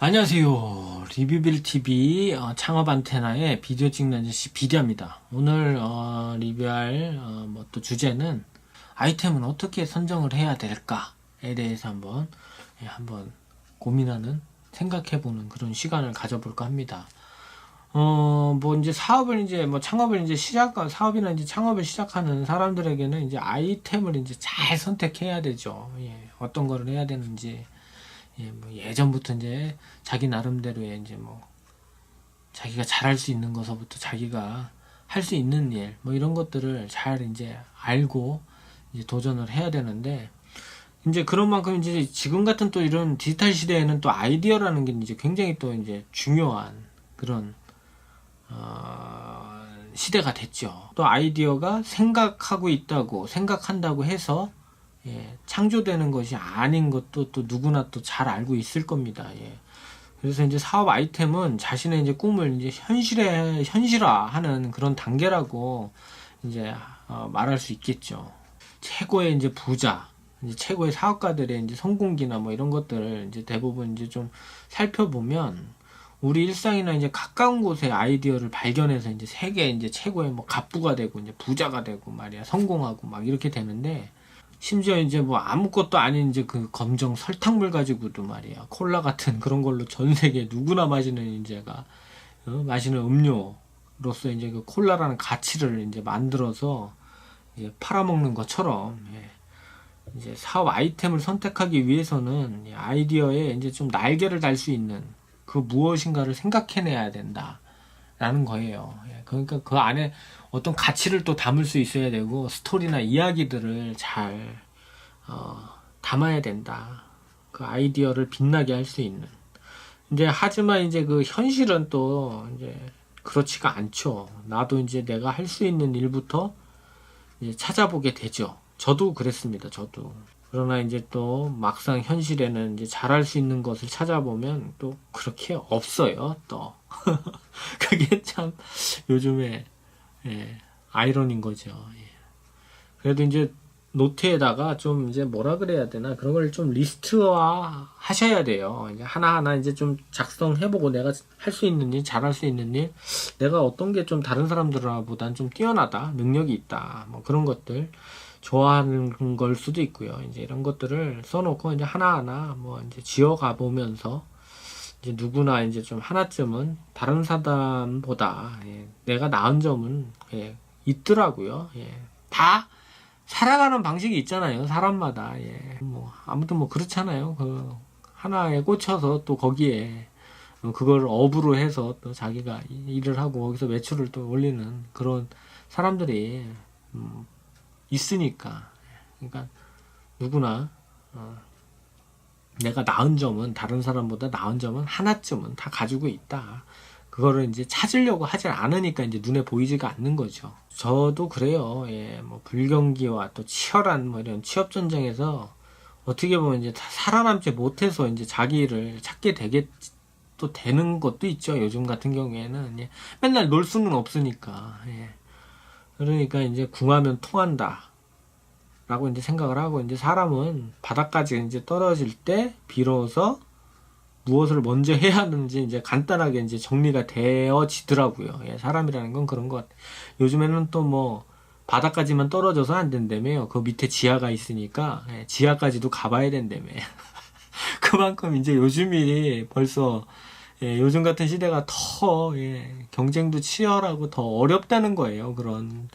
안녕하세요. 리뷰빌TV 창업 안테나의 비디오 찍는 아저씨 비디오입니다. 오늘 리뷰할 또 주제는 아이템은 어떻게 선정을 해야 될까에 대해서 한번 고민하는, 생각해보는 그런 시간을 가져볼까 합니다. 이제 사업이나 창업을 시작하는 사람들에게는 이제 아이템을 이제 잘 선택해야 되죠. 어떤 거를 해야 되는지. 예전부터 이제 자기 나름대로의 자기가 잘할 수 있는 것서부터 자기가 할 수 있는 일, 이런 것들을 잘 이제 알고 이제 도전을 해야 되는데, 이제 그런 만큼 이제 지금 같은 또 이런 디지털 시대에는 또 아이디어라는 게 이제 굉장히 또 이제 중요한 그런 시대가 됐죠. 또 아이디어가 생각한다고 해서 창조되는 것이 아닌 것도 또 누구나 또 잘 알고 있을 겁니다. 그래서 이제 사업 아이템은 자신의 이제 꿈을 이제 현실화하는 그런 단계라고 이제 말할 수 있겠죠. 최고의 이제 부자, 이제 최고의 사업가들의 이제 성공기나 이런 것들을 이제 대부분 이제 좀 살펴보면 우리 일상이나 이제 가까운 곳에 아이디어를 발견해서 이제 세계 이제 최고의 갑부가 되고 이제 부자가 되고 말이야, 성공하고 이렇게 되는데, 심지어 이제 아무것도 아닌 이제 그 검정 설탕물 가지고도 말이야, 콜라 같은 그런 걸로 전 세계 누구나 마시는 마시는 음료로서 이제 그 콜라라는 가치를 이제 만들어서 이제 팔아먹는 것처럼, 이제 사업 아이템을 선택하기 위해서는 아이디어에 이제 좀 날개를 달 수 있는 그 무엇인가를 생각해내야 된다라는 거예요. 그러니까 그 안에 어떤 가치를 또 담을 수 있어야 되고, 스토리나 이야기들을 잘 담아야 된다. 그 아이디어를 빛나게 할 수 있는. 하지만 이제 그 현실은 또 이제 그렇지가 않죠. 나도 이제 내가 할 수 있는 일부터 이제 찾아보게 되죠. 저도 그랬습니다. 저도. 그러나 이제 또 막상 현실에는 이제 잘할 수 있는 것을 찾아보면 또 그렇게 없어요. 또 그게 참 요즘에 아이러니인 거죠. 그래도 이제 노트에다가 좀 이제 뭐라 그래야 되나, 그런 걸 좀 리스트화 하셔야 돼요. 이제 하나하나 이제 좀 작성해보고, 내가 할 수 있는 일, 잘할 수 있는 일, 내가 어떤 게 좀 다른 사람들보다는 좀 뛰어나다, 능력이 있다, 그런 것들, 좋아하는 걸 수도 있고요. 이제 이런 것들을 써놓고 이제 하나하나 이제 지어가 보면서, 이제 누구나 이제 좀 하나쯤은 다른 사람보다 내가 나은 점은 있더라고요. 다 살아가는 방식이 있잖아요, 사람마다. 아무튼 그렇잖아요. 그 하나에 꽂혀서 또 거기에 그걸 업으로 해서 또 자기가 일을 하고 거기서 매출을 또 올리는 그런 사람들이 있으니까. 그러니까 누구나 내가 나은 점은, 다른 사람보다 나은 점은 하나쯤은 다 가지고 있다. 그거를 이제 찾으려고 하질 않으니까 이제 눈에 보이지가 않는 거죠. 저도 그래요. 불경기와 또 치열한 이런 취업 전쟁에서 어떻게 보면 이제 살아남지 못해서 이제 자기 일을 찾게 또 되는 것도 있죠. 요즘 같은 경우에는 맨날 놀 수는 없으니까. 그러니까 이제 궁하면 통한다 라고 이제 생각을 하고, 이제 사람은 바닥까지 이제 떨어질 때 비로소 무엇을 먼저 해야 하는지 이제 간단하게 이제 정리가 되어지더라고요. 사람이라는 건 그런 것 같아요. 요즘에는 또 바닥까지만 떨어져서 안 된다며요. 그 밑에 지하가 있으니까 지하까지도 가봐야 된다며. 그만큼 이제 요즘이 벌써 요즘 같은 시대가 더 경쟁도 치열하고 더 어렵다는 거예요. 그런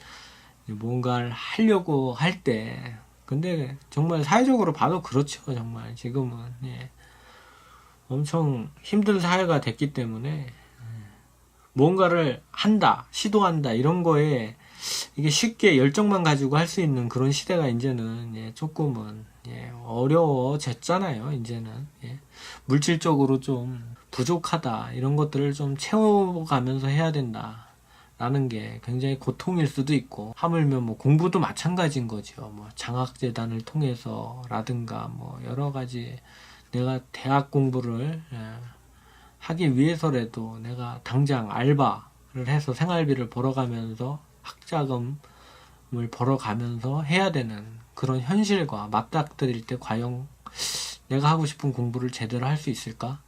뭔가를 하려고 할 때. 근데 정말 사회적으로 봐도 그렇죠. 정말 지금은 엄청 힘든 사회가 됐기 때문에 뭔가를 한다, 시도한다, 이런 거에 이게 쉽게 열정만 가지고 할 수 있는 그런 시대가 이제는 조금은 어려워졌잖아요. 이제는 물질적으로 좀 부족하다, 이런 것들을 좀 채워가면서 해야 된다 라는 게 굉장히 고통일 수도 있고, 하물며 공부도 마찬가지인 거죠. 장학재단을 통해서 라든가 여러 가지, 내가 대학 공부를 하기 위해서라도 내가 당장 알바를 해서 생활비를 벌어가면서 학자금을 벌어가면서 해야 되는 그런 현실과 맞닥뜨릴 때 과연 내가 하고 싶은 공부를 제대로 할 수 있을까?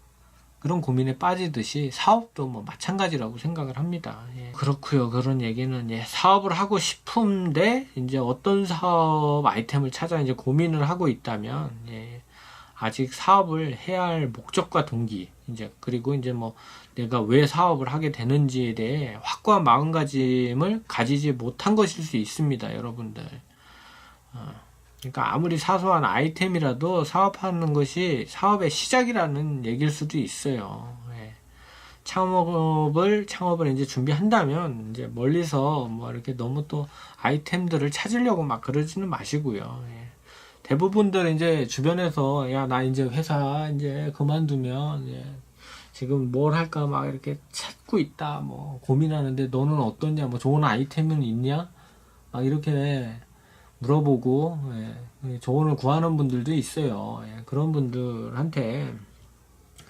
그런 고민에 빠지듯이 사업도 뭐 마찬가지라고 생각을 합니다. 예. 그렇고요. 그런 얘기는 예, 사업을 하고 싶은데 이제 어떤 사업 아이템을 찾아 이제 고민을 하고 있다면 예, 아직 사업을 해야 할 목적과 동기 이제 그리고 이제 뭐 내가 왜 사업을 하게 되는지에 대해 확고한 마음가짐을 가지지 못한 것일 수 있습니다, 여러분들. 그러니까 아무리 사소한 아이템이라도 사업하는 것이 사업의 시작이라는 얘기일 수도 있어요. 예. 창업을 이제 준비한다면 이제 멀리서 뭐 이렇게 너무 또 아이템들을 찾으려고 막 그러지는 마시고요. 예. 대부분들 이제 주변에서 야, 나 이제 회사 이제 그만두면 예, 지금 뭘 할까 막 이렇게 찾고 있다 뭐 고민하는데 너는 어떠냐 뭐 좋은 아이템은 있냐 막 이렇게 물어보고 예, 조언을 구하는 분들도 있어요. 예, 그런 분들한테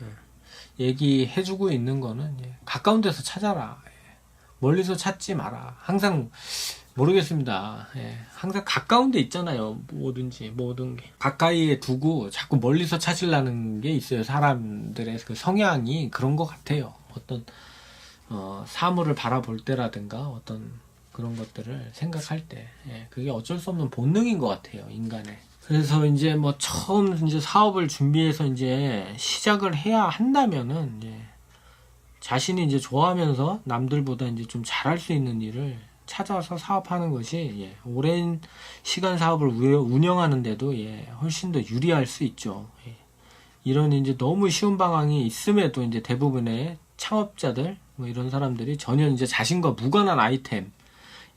예, 얘기해주고 있는 거는 예, 가까운 데서 찾아라. 예, 멀리서 찾지 마라. 항상 모르겠습니다. 예, 항상 가까운 데 있잖아요. 뭐든지 모든 게 가까이에 두고 자꾸 멀리서 찾으려는 게 있어요. 사람들의 그 성향이 그런 것 같아요. 어떤 사물을 바라볼 때라든가 어떤 그런 것들을 생각할 때 예, 그게 어쩔 수 없는 본능인 것 같아요, 인간의. 그래서 이제 뭐 처음 이제 사업을 준비해서 이제 시작을 해야 한다면은 이제 자신이 이제 좋아하면서 남들보다 이제 좀 잘할 수 있는 일을 찾아서 사업하는 것이 예, 오랜 시간 사업을 운영하는데도 예, 훨씬 더 유리할 수 있죠. 예. 이런 이제 너무 쉬운 방향이 있음에도 이제 대부분의 창업자들 뭐 이런 사람들이 전혀 이제 자신과 무관한 아이템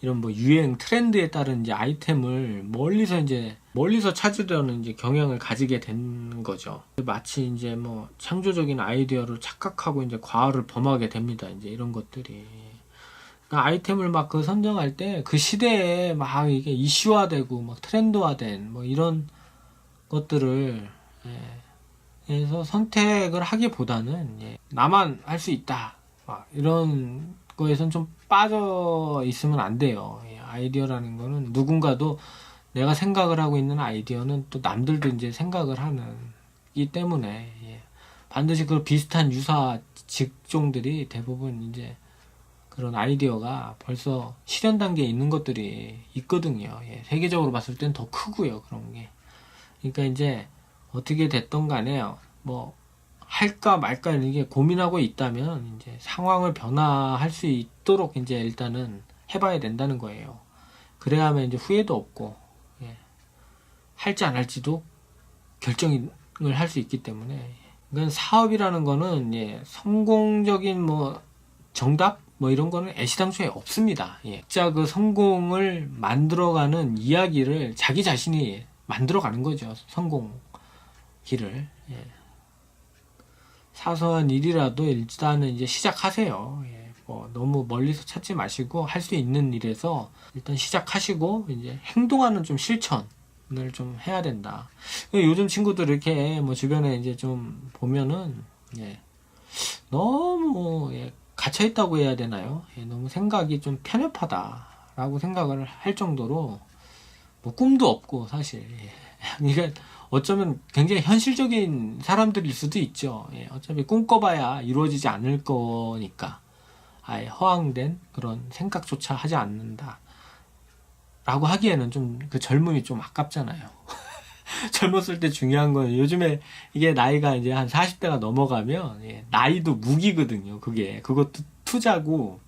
이런 뭐 유행 트렌드에 따른 이제 아이템을 멀리서 찾으려는 이제 경향을 가지게 된 거죠. 마치 이제 뭐 창조적인 아이디어를 착각하고 이제 과언을 범하게 됩니다. 이제 이런 것들이. 그러니까 아이템을 막 그 선정할 때 그 시대에 막 이게 이슈화되고 막 트렌드화된 뭐 이런 것들을 해서 선택을 하기보다는 예, 나만 할 수 있다. 막 이런 거에선 좀 빠져 있으면 안 돼요. 예, 아이디어라는 거는 누군가도 내가 생각을 하고 있는 아이디어는 또 남들도 이제 생각을 하는 이 때문에 예, 반드시 그 비슷한 유사 직종들이 대부분 이제 그런 아이디어가 벌써 실현 단계에 있는 것들이 있거든요. 예, 세계적으로 봤을 땐 더 크고요, 그런 게. 그러니까 이제 어떻게 됐던 간에 뭐 할까 말까 이게 고민하고 있다면 이제 상황을 변화할 수 있도록 이제 일단은 해봐야 된다는 거예요. 그래야만 이제 후회도 없고 예, 할지 안 할지도 결정을 할 수 있기 때문에. 그러니까 사업이라는 거는 예, 성공적인 뭐 정답 뭐 이런 거는 애시당초에 없습니다. 예. 진짜 그 성공을 만들어가는 이야기를 자기 자신이 만들어가는 거죠. 성공 길을. 예. 사소한 일이라도 일단은 이제 시작하세요. 예. 뭐 너무 멀리서 찾지 마시고 할 수 있는 일에서 일단 시작하시고 이제 행동하는 좀 실천을 좀 해야 된다. 요즘 친구들 이렇게 뭐 주변에 이제 좀 보면은 예. 너무 예. 갇혀 있다고 해야 되나요? 예. 너무 생각이 좀 편협하다라고 생각을 할 정도로 뭐 꿈도 없고 사실 예. 그러니까 어쩌면 굉장히 현실적인 사람들일 수도 있죠. 예, 어차피 꿈꿔봐야 이루어지지 않을 거니까 아예 허황된 그런 생각조차 하지 않는다 라고 하기에는 좀 그 젊음이 좀 아깝잖아요. 젊었을 때 중요한 건 요즘에 이게 나이가 이제 한 40대가 넘어가면 예, 나이도 무기거든요. 그것도 투자고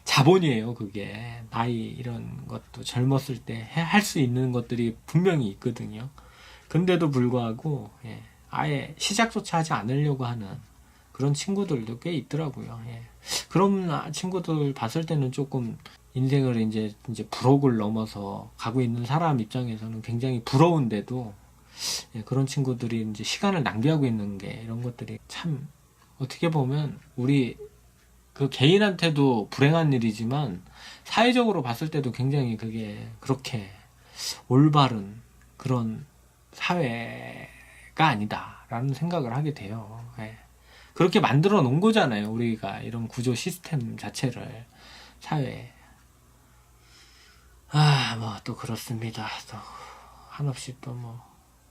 자본이에요. 그게 나이 이런 것도 젊었을 때 할 수 있는 것들이 분명히 있거든요. 근데도 불구하고 예, 아예 시작조차 하지 않으려고 하는 그런 친구들도 꽤 있더라고요. 예. 그런 친구들 봤을 때는 조금 인생을 이제 부록을 넘어서 가고 있는 사람 입장에서는 굉장히 부러운데도 예, 그런 친구들이 이제 시간을 낭비하고 있는 게 이런 것들이 참 어떻게 보면 우리 그 개인한테도 불행한 일이지만 사회적으로 봤을 때도 굉장히 그게 그렇게 올바른 그런 사회가 아니다라는 생각을 하게 돼요. 예. 그렇게 만들어 놓은 거잖아요. 우리가 이런 구조 시스템 자체를 사회에. 뭐 또 그렇습니다. 또 한없이 또 뭐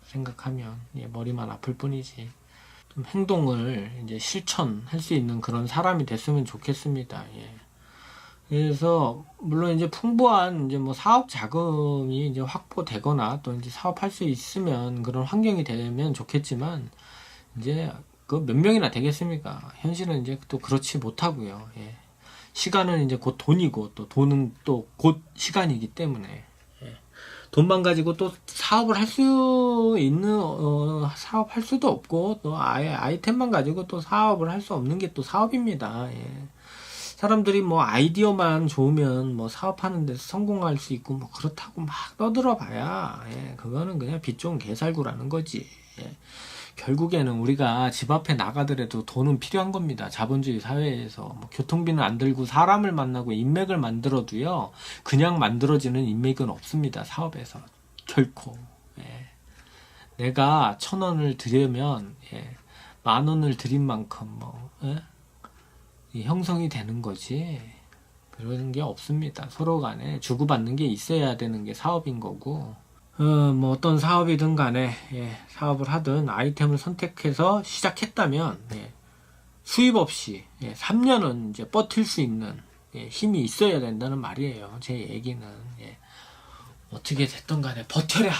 생각하면 예, 머리만 아플 뿐이지. 좀 행동을 이제 실천할 수 있는 그런 사람이 됐으면 좋겠습니다. 예. 그래서 물론 이제 풍부한 이제 뭐 사업 자금이 이제 확보되거나 또 이제 사업할 수 있으면 그런 환경이 되면 좋겠지만 이제 그 몇 명이나 되겠습니까? 현실은 이제 또 그렇지 못하고요. 예. 시간은 이제 곧 돈이고 또 돈은 또 곧 시간이기 때문에 예. 돈만 가지고 또 사업을 할 수 있는 사업할 수도 없고 또 아예 아이템만 가지고 또 사업을 할 수 없는 게 또 사업입니다. 예. 사람들이 뭐 아이디어만 좋으면 뭐 사업하는 데서 성공할 수 있고 뭐 그렇다고 막 떠들어 봐야 예, 그거는 그냥 빚 좋은 개살구라는 거지. 예. 결국에는 우리가 집 앞에 나가더라도 돈은 필요한 겁니다. 자본주의 사회에서 뭐 교통비는 안 들고 사람을 만나고 인맥을 만들어도요 그냥 만들어지는 인맥은 없습니다. 사업에서 결코. 예. 내가 1,000원을 들이면 예, 10,000원을 들인 만큼 뭐 예? 형성이 되는 거지 그런 게 없습니다. 서로 간에 주고받는 게 있어야 되는 게 사업인 거고 뭐 어떤 사업이든 간에 예, 사업을 하든 아이템을 선택해서 시작했다면 예, 수입 없이 예, 3년은 이제 버틸 수 있는 예, 힘이 있어야 된다는 말이에요. 제 얘기는 예, 어떻게 됐든 간에 버텨라.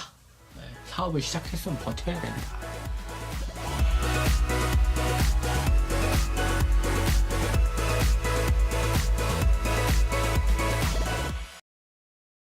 예, 사업을 시작했으면 버텨야 된다.